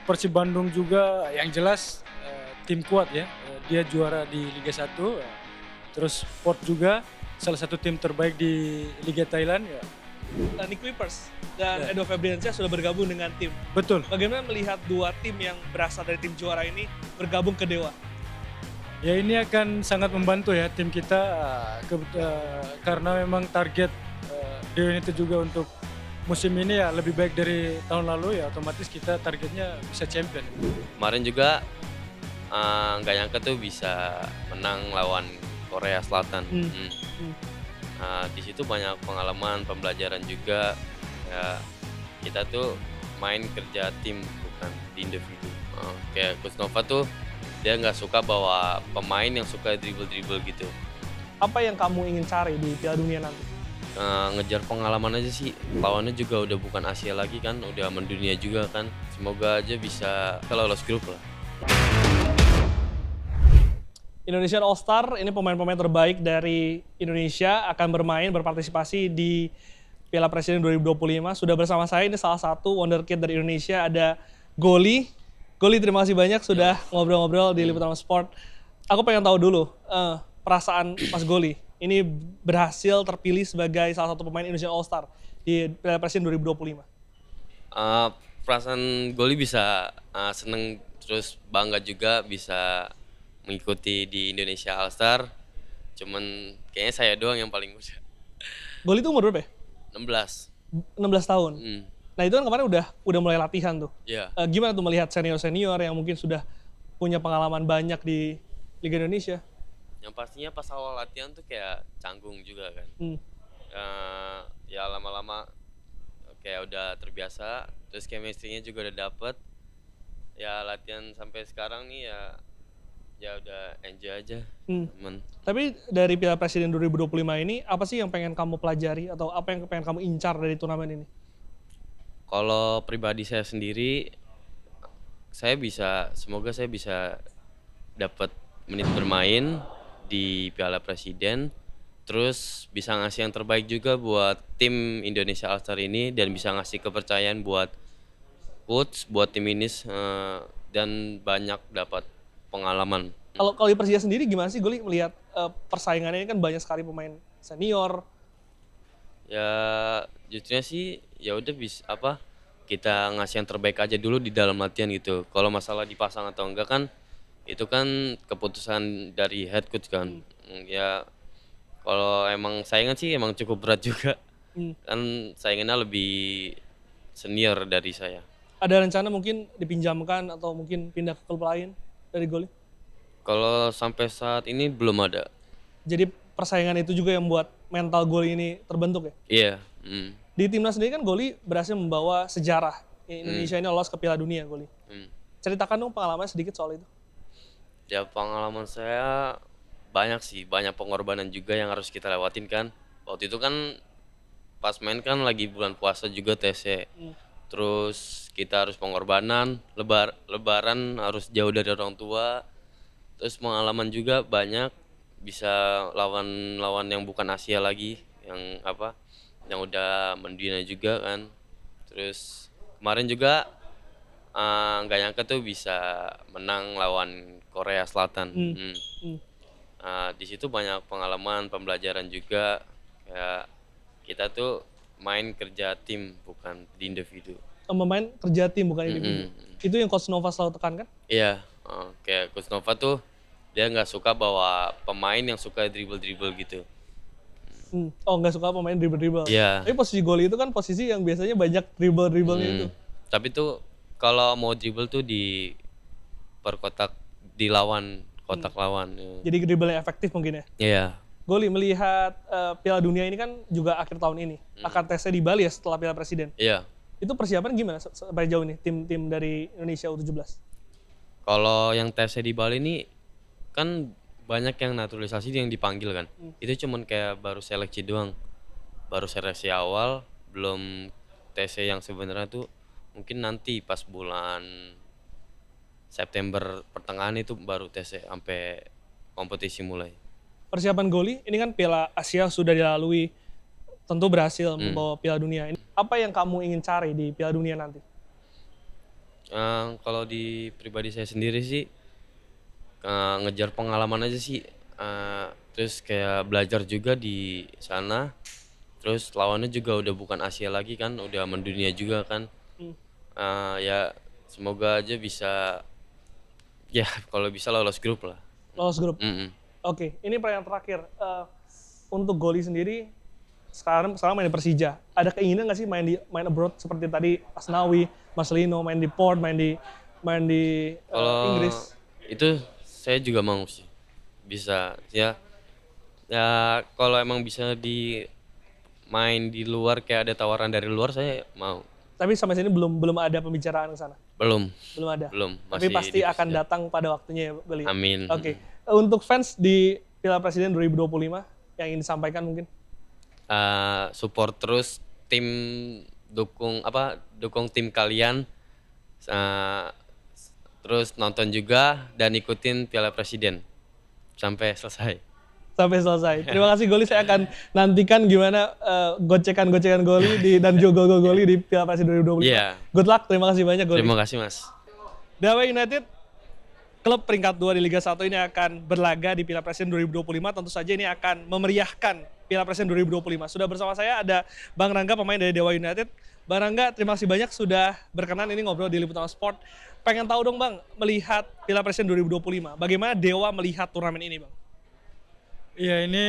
Persib Bandung juga yang jelas tim kuat ya. Dia juara di Liga 1. Terus Port juga salah satu tim terbaik di Liga Thailand ya. Nick Clippers dan Ya. Edo Febriansyah sudah bergabung dengan tim. Betul. Bagaimana melihat dua tim yang berasal dari tim juara ini bergabung ke Dewa? Ya ini akan sangat membantu ya tim kita karena memang target Dewa itu juga untuk musim ini ya lebih baik dari tahun lalu ya, otomatis kita targetnya bisa champion. Kemarin juga nggak nyangka tuh bisa menang lawan Korea Selatan. Di situ banyak pengalaman, pembelajaran juga. Ya, kita tuh main kerja tim bukan di individu. Kayak Coach Nova tuh dia nggak suka bawa pemain yang suka dribble gitu. Apa yang kamu ingin cari di Piala Dunia nanti? Ngejar pengalaman aja sih. Lawannya juga udah bukan Asia lagi kan, udah mendunia juga kan. Semoga aja bisa lolos grup lah. Indonesian All Star, ini pemain-pemain terbaik dari Indonesia akan berpartisipasi di Piala Presiden 2025. Sudah bersama saya, ini salah satu wonderkid dari Indonesia, ada Goli. Goli, terima kasih banyak sudah ngobrol-ngobrol di Liputan Sport. Aku pengen tahu dulu perasaan Mas Goli. Ini berhasil terpilih sebagai salah satu pemain Indonesian All Star di Piala Presiden 2025. Perasaan Goli bisa seneng, terus bangga juga bisa mengikuti di Indonesia All Star. Cuman kayaknya saya doang yang paling muda. Goli itu umur berapa ya? 16. 16 tahun. Nah itu kan kemarin udah mulai latihan tuh. Iya. Gimana tuh melihat senior-senior yang mungkin sudah punya pengalaman banyak di Liga Indonesia? Yang pastinya pas awal latihan tuh kayak canggung juga kan. Ya lama-lama kayak udah terbiasa, terus chemistry-nya juga udah dapet. Ya latihan sampai sekarang nih ya udah enjoy aja. Tapi dari Piala Presiden 2025 ini, apa sih yang pengen kamu pelajari atau apa yang pengen kamu incar dari turnamen ini? Kalau pribadi saya sendiri, semoga saya bisa dapat menit bermain di Piala Presiden, terus bisa ngasih yang terbaik juga buat tim Indonesia All Star ini dan bisa ngasih kepercayaan buat coach, buat tim ini dan banyak dapat pengalaman. Kalau di Persija sendiri gimana sih Goli melihat persaingannya ini kan banyak sekali pemain senior. Ya justru sih ya udah kita ngasih yang terbaik aja dulu di dalam latihan gitu. Kalau masalah dipasang atau enggak kan itu kan keputusan dari head coach kan. Ya kalau emang saingan sih emang cukup berat juga. Kan saingannya lebih senior dari saya. Ada rencana mungkin dipinjamkan atau mungkin pindah ke klub lain dari Goli? Kalau sampai saat ini belum ada. Jadi persaingan itu juga yang membuat mental Goli ini terbentuk ya? Iya. Di timnas sendiri kan Goli berhasil membawa sejarah Indonesia ini lolos ke Piala Dunia Goli. Ceritakan dong pengalaman sedikit soal itu. Ya pengalaman saya banyak sih, banyak pengorbanan juga yang harus kita lewatin kan. Waktu itu kan pas main kan lagi bulan puasa juga TC. Terus kita harus pengorbanan, lebaran harus jauh dari orang tua. Terus pengalaman juga banyak, bisa lawan yang bukan Asia lagi, yang udah mendunia juga kan. Terus kemarin juga nggak nyangka tuh bisa menang lawan Korea Selatan. Di situ banyak pengalaman, pembelajaran juga. Kayak kita tuh main kerja tim bukan di individu. Pemain kerja tim bukan individu. Itu yang Coach Nova selalu tekankan? Iya, kayak Coach Nova tuh dia nggak suka bawa pemain yang suka dribble gitu. Oh, nggak suka pemain dribble. Iya. Tapi posisi Goli itu kan posisi yang biasanya banyak dribble-dribblenya itu. Tapi tuh kalau mau dribble tuh di perkotak, di lawan, kotak lawan. Jadi dribble yang efektif mungkin ya? Iya. Goli melihat Piala Dunia ini kan juga akhir tahun ini. Akan tesnya di Bali ya setelah Piala Presiden. Iya. Itu persiapan gimana sampai jauh nih tim-tim dari Indonesia U17? Kalau yang tesnya di Bali ini kan banyak yang naturalisasi yang dipanggil kan. Itu cuman kayak baru seleksi doang. Baru seleksi awal, belum TC yang sebenarnya tuh mungkin nanti pas bulan September pertengahan itu baru TC sampai kompetisi mulai. Persiapan Goli, ini kan Piala Asia sudah dilalui, tentu berhasil membawa Piala Dunia. Apa yang kamu ingin cari di Piala Dunia nanti? Kalau di pribadi saya sendiri sih, ngejar pengalaman aja sih, terus kayak belajar juga di sana, terus lawannya juga udah bukan Asia lagi kan, udah mendunia juga kan. Hmm. Ya semoga aja bisa, ya kalau bisa lolos grup lah. Lolos grup. Mm-mm. Oke, ini pertanyaan terakhir. Untuk Goli sendiri, sekarang main di Persija. Ada keinginan nggak sih main abroad seperti tadi Asnawi, Marcelino main di Port, main di Kalau Inggris? itu saya juga mau sih, bisa ya. Ya kalau emang bisa main di luar, kayak ada tawaran dari luar, saya mau. Tapi sampai sini belum ada pembicaraan ke sana. Belum, Belum ada. belum, Tapi masih pasti di akan Persija. datang pada waktunya ya, Goli. Amin. Oke. Untuk fans di Piala Presiden 2025 yang ingin disampaikan mungkin? Support terus tim, dukung tim kalian, uh, terus nonton juga dan ikutin Piala Presiden sampai selesai. Sampai selesai. Terima kasih Goli, saya akan nantikan gimana gocekan-gocekan Goli dan juga gol Goli di Piala Presiden 2025. Iya. Good luck, terima kasih banyak Goli. Terima kasih Mas. Dewa United, klub peringkat 2 di Liga 1 ini akan berlaga di Piala Presiden 2025. Tentu saja ini akan memeriahkan Piala Presiden 2025. Sudah bersama saya ada Bang Rangga, pemain dari Dewa United. Bang Rangga, terima kasih banyak sudah berkenan ini ngobrol di Liputan Sport. Pengen tahu dong Bang, melihat Piala Presiden 2025, bagaimana Dewa melihat turnamen ini Bang? Iya, ini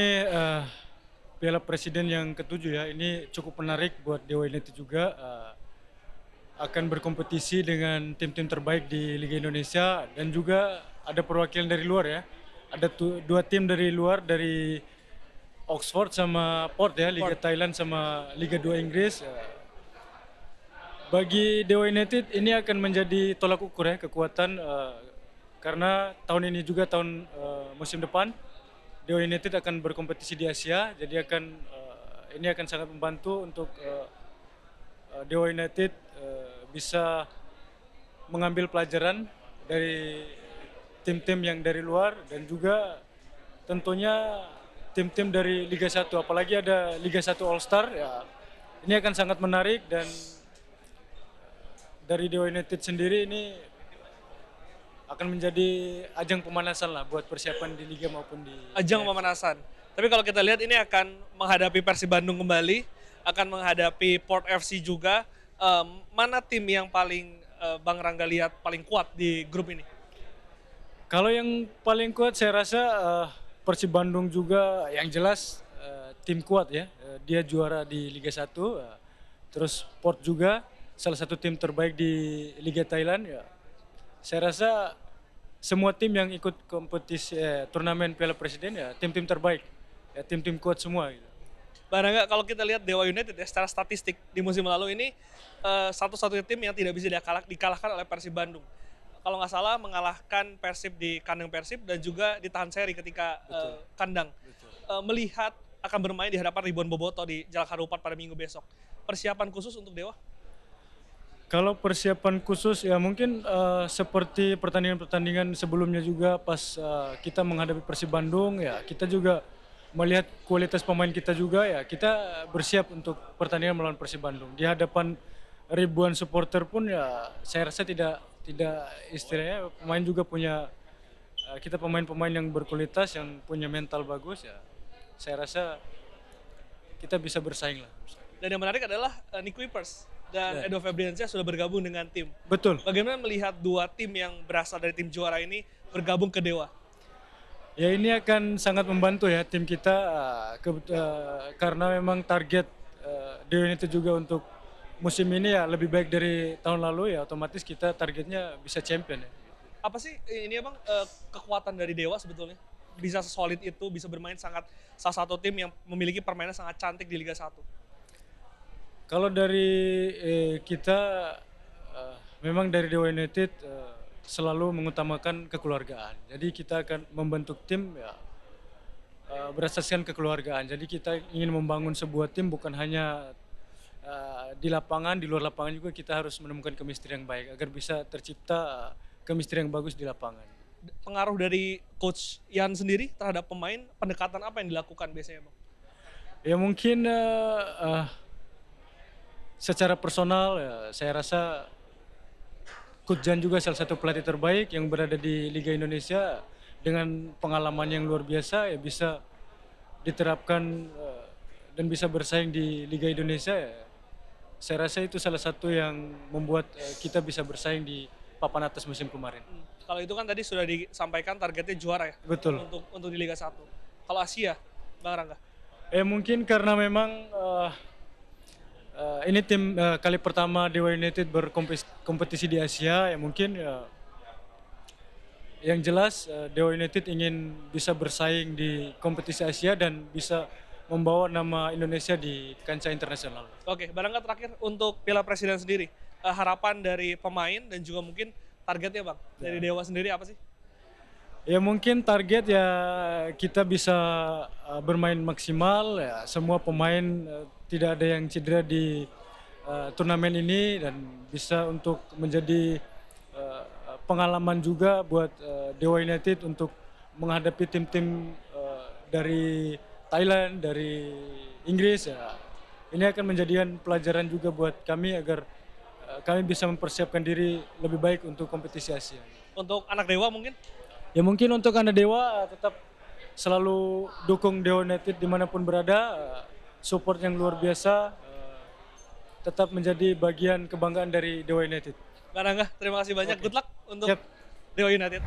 Piala Presiden yang ketujuh ya. Ini cukup menarik buat Dewa United juga. Akan berkompetisi dengan tim-tim terbaik di Liga Indonesia dan juga ada perwakilan dari luar ya. Ada dua tim dari luar, dari Oxford sama Port ya, Liga Thailand sama Liga 2 Inggris. Bagi Dewa United ini akan menjadi tolak ukur ya kekuatan, karena tahun ini juga tahun musim depan Dewa United akan berkompetisi di Asia, jadi ini akan sangat membantu untuk Dewa United bisa mengambil pelajaran dari tim-tim yang dari luar dan juga tentunya tim-tim dari Liga 1, apalagi ada Liga 1 All Star ya. Ini akan sangat menarik dan dari Dewa United sendiri ini akan menjadi ajang pemanasan lah buat persiapan di Liga maupun di Ajang pemanasan. Tapi kalau kita lihat ini akan menghadapi Persib Bandung kembali, akan menghadapi Port FC juga. Mana tim yang paling Bang Rangga lihat paling kuat di grup ini? Kalau yang paling kuat saya rasa Persib Bandung juga yang jelas tim kuat ya. Dia juara di Liga 1, terus Port juga salah satu tim terbaik di Liga Thailand ya. Saya rasa semua tim yang ikut kompetisi turnamen Piala Presiden ya tim-tim terbaik. Ya tim-tim kuat semua gitu. Bang Rangga, kalau kita lihat Dewa United ya secara statistik di musim lalu ini satu-satunya tim yang tidak bisa dikalahkan oleh Persib Bandung. Kalau nggak salah mengalahkan Persib di kandang Persib dan juga ditahan seri ketika kandang. Melihat akan bermain di hadapan ribuan bobotoh di Jalak Harupat pada minggu besok. Persiapan khusus untuk Dewa? Kalau persiapan khusus ya mungkin seperti pertandingan-pertandingan sebelumnya juga pas kita menghadapi Persib Bandung ya kita juga melihat kualitas pemain kita juga ya kita bersiap untuk pertandingan melawan Persib Bandung. Di hadapan ribuan supporter pun ya saya rasa tidak istilahnya pemain juga punya kita pemain-pemain yang berkualitas yang punya mental bagus ya. Saya rasa kita bisa bersaing lah. Dan yang menarik adalah Nick Kuipers dan Edo Febriansyah sudah bergabung dengan tim. Betul. Bagaimana melihat dua tim yang berasal dari tim juara ini bergabung ke Dewa? Ya ini akan sangat membantu ya tim kita karena memang target Dewa United juga untuk musim ini ya lebih baik dari tahun lalu ya otomatis kita targetnya bisa champion ya. Apa sih ini ya Bang kekuatan dari Dewa sebetulnya? Bisa sesolid itu, bisa bermain salah satu tim yang memiliki permainan sangat cantik di Liga 1. Kalau dari kita memang dari Dewa United selalu mengutamakan kekeluargaan. Jadi kita akan membentuk tim ya berdasarkan kekeluargaan. Jadi kita ingin membangun sebuah tim bukan hanya di lapangan, di luar lapangan juga kita harus menemukan chemistry yang baik agar bisa tercipta chemistry yang bagus di lapangan. Pengaruh dari Coach Yan sendiri terhadap pemain, pendekatan apa yang dilakukan biasanya Bang? Ya mungkin secara personal ya, saya rasa Coach Jan juga salah satu pelatih terbaik yang berada di Liga Indonesia dengan pengalaman yang luar biasa ya bisa diterapkan dan bisa bersaing di Liga Indonesia ya. Saya rasa itu salah satu yang membuat kita bisa bersaing di papan atas musim kemarin. Kalau itu kan tadi sudah disampaikan targetnya juara ya Betul. untuk di Liga 1. Kalau Asia, Bang Rangga? Mungkin karena memang ini tim kali pertama Dewa United berkompetisi di Asia ya mungkin yang jelas Dewa United ingin bisa bersaing di kompetisi Asia dan bisa membawa nama Indonesia di kancah internasional. Oke, Bang Rangga terakhir untuk Piala Presiden sendiri, harapan dari pemain dan juga mungkin targetnya Bang, dari Dewa sendiri apa sih? Ya mungkin target ya kita bisa bermain maksimal ya semua pemain tidak ada yang cedera di turnamen ini dan bisa untuk menjadi pengalaman juga buat Dewa United untuk menghadapi tim-tim dari Thailand, dari Inggris ya. Ini akan menjadikan pelajaran juga buat kami agar kami bisa mempersiapkan diri lebih baik untuk kompetisi Asia. Untuk anak Dewa mungkin? Ya mungkin untuk Anda Dewa tetap selalu dukung Dewa United dimanapun berada, support yang luar biasa, tetap menjadi bagian kebanggaan dari Dewa United. Bang Rangga, terima kasih banyak. Oke. Good luck untuk Siap. Dewa United.